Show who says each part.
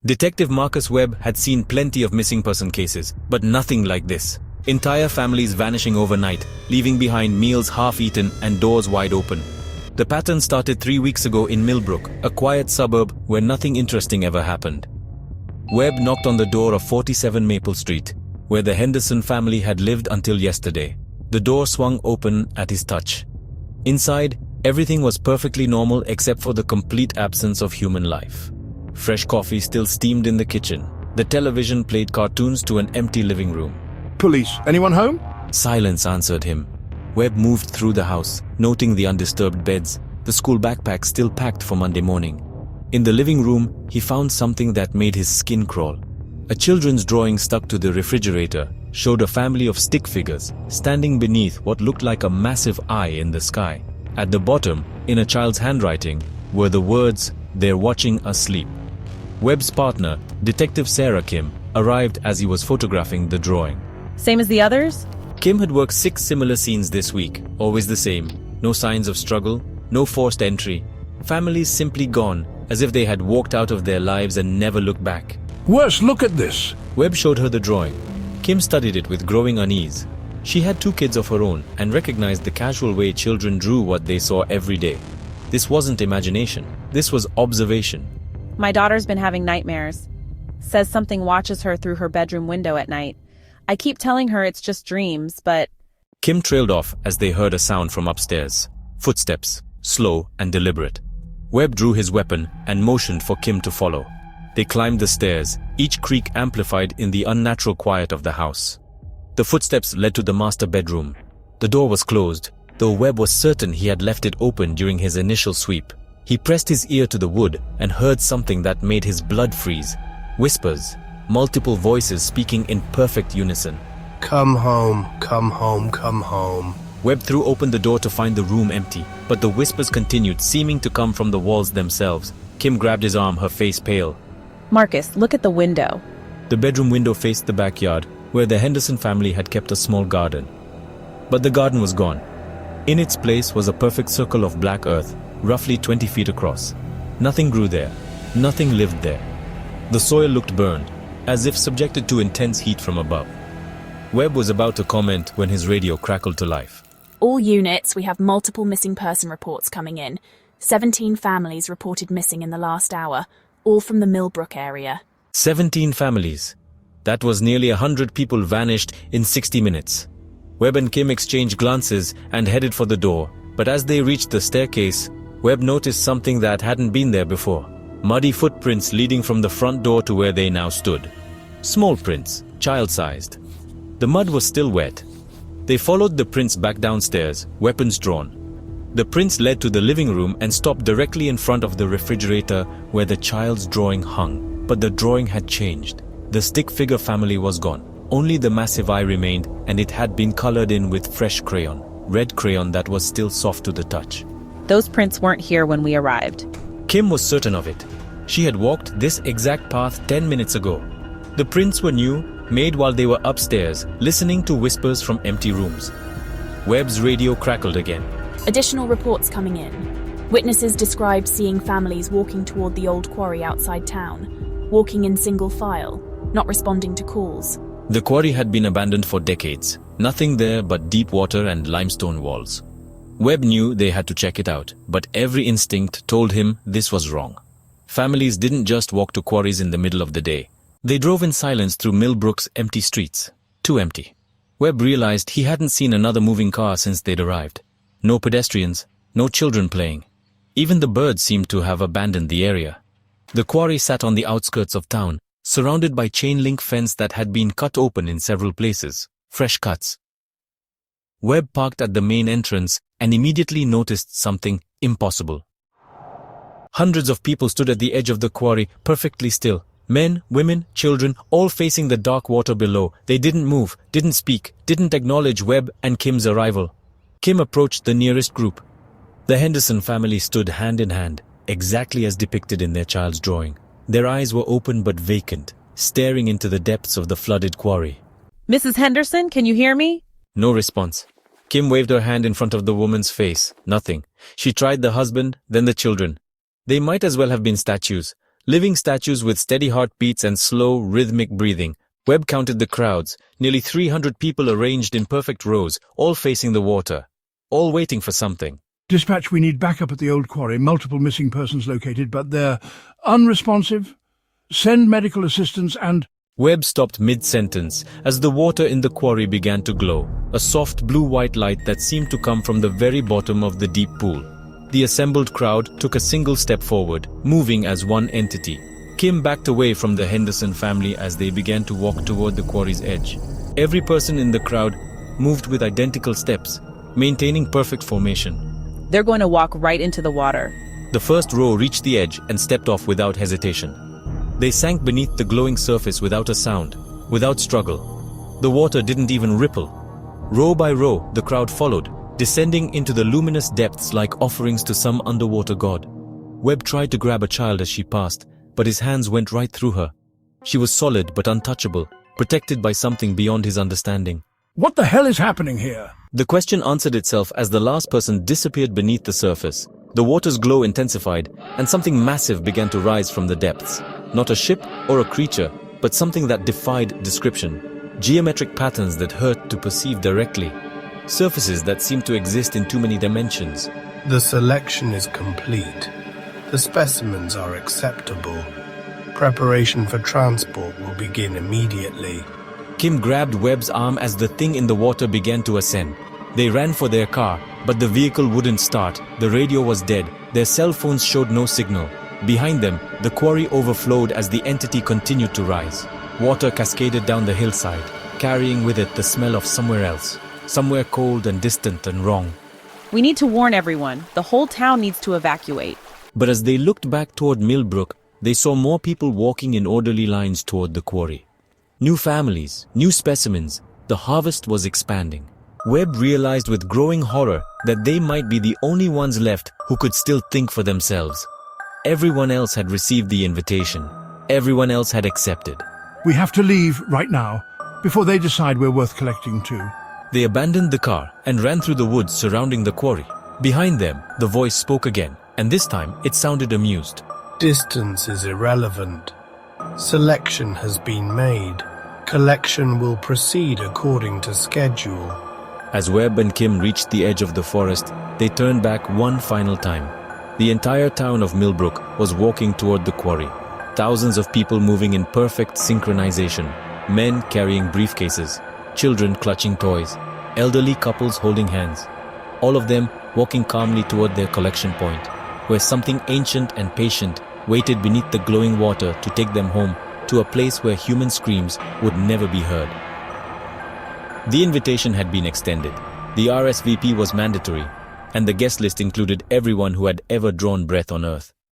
Speaker 1: Detective Marcus Webb had seen plenty of missing person cases, but nothing like this. Entire families vanishing overnight, leaving behind meals half-eaten and doors wide open. The pattern started 3 weeks ago in Millbrook, a quiet suburb where nothing interesting ever happened. Webb knocked on the door of 47 Maple Street, where the Henderson family had lived until yesterday. The door swung open at his touch. Inside, everything was perfectly normal except for the complete absence of human life. Fresh coffee still steamed in the kitchen. The television played cartoons to an empty living room.
Speaker 2: Police, anyone home?
Speaker 1: Silence answered him. Webb moved through the house, noting the undisturbed beds, the school backpack still packed for Monday morning. In the living room, he found something that made his skin crawl. A children's drawing stuck to the refrigerator showed a family of stick figures standing beneath what looked like a massive eye in the sky. At the bottom, in a child's handwriting, were the words, "They're watching us sleep." Webb's partner, Detective Sarah Kim, arrived as he was photographing the drawing.
Speaker 3: Same as the others?
Speaker 1: Kim had worked 6 similar scenes this week, always the same. No signs of struggle, no forced entry. Families simply gone, as if they had walked out of their lives and never looked back.
Speaker 2: Worse, look at this.
Speaker 1: Webb showed her the drawing. Kim studied it with growing unease. She had 2 kids of her own and recognized the casual way children drew what they saw every day. This wasn't imagination, this was observation.
Speaker 3: My daughter's been having nightmares. Says something watches her through her bedroom window at night. I keep telling her it's just dreams, but...
Speaker 1: Kim trailed off as they heard a sound from upstairs. Footsteps, slow and deliberate. Webb drew his weapon and motioned for Kim to follow. They climbed the stairs, each creak amplified in the unnatural quiet of the house. The footsteps led to the master bedroom. The door was closed, though Webb was certain he had left it open during his initial sweep. He pressed his ear to the wood and heard something that made his blood freeze. Whispers, multiple voices speaking in perfect unison.
Speaker 2: Come home, come home, come home.
Speaker 1: Webb threw open the door to find the room empty, but the whispers continued, seeming to come from the walls themselves. Kim grabbed his arm, her face pale.
Speaker 3: Marcus, look at the window.
Speaker 1: The bedroom window faced the backyard, where the Henderson family had kept a small garden. But the garden was gone. In its place was a perfect circle of black earth, roughly 20 feet across. Nothing grew there. Nothing lived there. The soil looked burned, as if subjected to intense heat from above. Webb was about to comment when his radio crackled to life.
Speaker 4: All units, we have multiple missing person reports coming in. 17 families reported missing in the last hour, all from the Millbrook area.
Speaker 1: 17 families. That was nearly 100 people vanished in 60 minutes. Webb and Kim exchanged glances and headed for the door, but as they reached the staircase, Webb noticed something that hadn't been there before. Muddy footprints leading from the front door to where they now stood. Small prints, child-sized. The mud was still wet. They followed the prints back downstairs, weapons drawn. The prints led to the living room and stopped directly in front of the refrigerator where the child's drawing hung. But the drawing had changed. The stick figure family was gone. Only the massive eye remained, and it had been colored in with fresh crayon. Red crayon that was still soft to the touch.
Speaker 3: Those prints weren't here when we arrived.
Speaker 1: Kim was certain of it. She had walked this exact path 10 minutes ago. The prints were new, made while they were upstairs, listening to whispers from empty rooms. Webb's radio crackled again.
Speaker 4: Additional reports coming in. Witnesses described seeing families walking toward the old quarry outside town, walking in single file, not responding to calls.
Speaker 1: The quarry had been abandoned for decades. Nothing there but deep water and limestone walls. Webb knew they had to check it out, but every instinct told him this was wrong. Families didn't just walk to quarries in the middle of the day. They drove in silence through Millbrook's empty streets. Too empty. Webb realized he hadn't seen another moving car since they'd arrived. No pedestrians, no children playing. Even the birds seemed to have abandoned the area. The quarry sat on the outskirts of town, surrounded by chain-link fence that had been cut open in several places. Fresh cuts. Webb parked at the main entrance and immediately noticed something impossible. Hundreds of people stood at the edge of the quarry, perfectly still. Men, women, children, all facing the dark water below. They didn't move, didn't speak, didn't acknowledge Webb and Kim's arrival. Kim approached the nearest group. The Henderson family stood hand in hand, exactly as depicted in their child's drawing. Their eyes were open but vacant, staring into the depths of the flooded quarry.
Speaker 3: Mrs. Henderson, can you hear me?
Speaker 1: No response. Kim waved her hand in front of the woman's face. Nothing. She tried the husband, then the children. They might as well have been statues, Living statues with steady heartbeats and slow, rhythmic breathing. Webb counted the crowds, nearly 300 people arranged in perfect rows, all facing the water, all waiting for something.
Speaker 2: Dispatch, we need backup at the old quarry. Multiple missing persons located, but they're unresponsive. Send medical assistance and...
Speaker 1: Webb stopped mid-sentence as the water in the quarry began to glow, a soft blue-white light that seemed to come from the very bottom of the deep pool. The assembled crowd took a single step forward, moving as one entity. Kim backed away from the Henderson family as they began to walk toward the quarry's edge. Every person in the crowd moved with identical steps, maintaining perfect formation.
Speaker 3: They're going to walk right into the water.
Speaker 1: The first row reached the edge and stepped off without hesitation. They sank beneath the glowing surface without a sound, without struggle. The water didn't even ripple. Row by row, the crowd followed, descending into the luminous depths like offerings to some underwater god. Webb tried to grab a child as she passed, but his hands went right through her. She was solid but untouchable, protected by something beyond his understanding.
Speaker 2: What the hell is happening here?
Speaker 1: The question answered itself as the last person disappeared beneath the surface. The water's glow intensified, and something massive began to rise from the depths. Not a ship or a creature, but something that defied description. Geometric patterns that hurt to perceive directly. Surfaces that seemed to exist in too many dimensions.
Speaker 5: The selection is complete. The specimens are acceptable. Preparation for transport will begin immediately.
Speaker 1: Kim grabbed Webb's arm as the thing in the water began to ascend. They ran for their car, but the vehicle wouldn't start. The radio was dead. Their cell phones showed no signal. Behind them, the quarry overflowed as the entity continued to rise. Water cascaded down the hillside, carrying with it the smell of somewhere else. Somewhere cold and distant and wrong.
Speaker 3: We need to warn everyone. The whole town needs to evacuate.
Speaker 1: But as they looked back toward Millbrook, they saw more people walking in orderly lines toward the quarry. New families, new specimens. The harvest was expanding. Webb realized with growing horror that they might be the only ones left who could still think for themselves. Everyone else had received the invitation. Everyone else had accepted.
Speaker 2: We have to leave right now, before they decide we're worth collecting too.
Speaker 1: They abandoned the car and ran through the woods surrounding the quarry. Behind them, the voice spoke again, and this time it sounded amused.
Speaker 5: Distance is irrelevant. Selection has been made. Collection will proceed according to schedule.
Speaker 1: As Webb and Kim reached the edge of the forest, they turned back one final time. The entire town of Millbrook was walking toward the quarry. Thousands of people moving in perfect synchronization. Men carrying briefcases, children clutching toys, elderly couples holding hands. All of them walking calmly toward their collection point, where something ancient and patient waited beneath the glowing water to take them home to a place where human screams would never be heard. The invitation had been extended. The RSVP was mandatory, and the guest list included everyone who had ever drawn breath on Earth.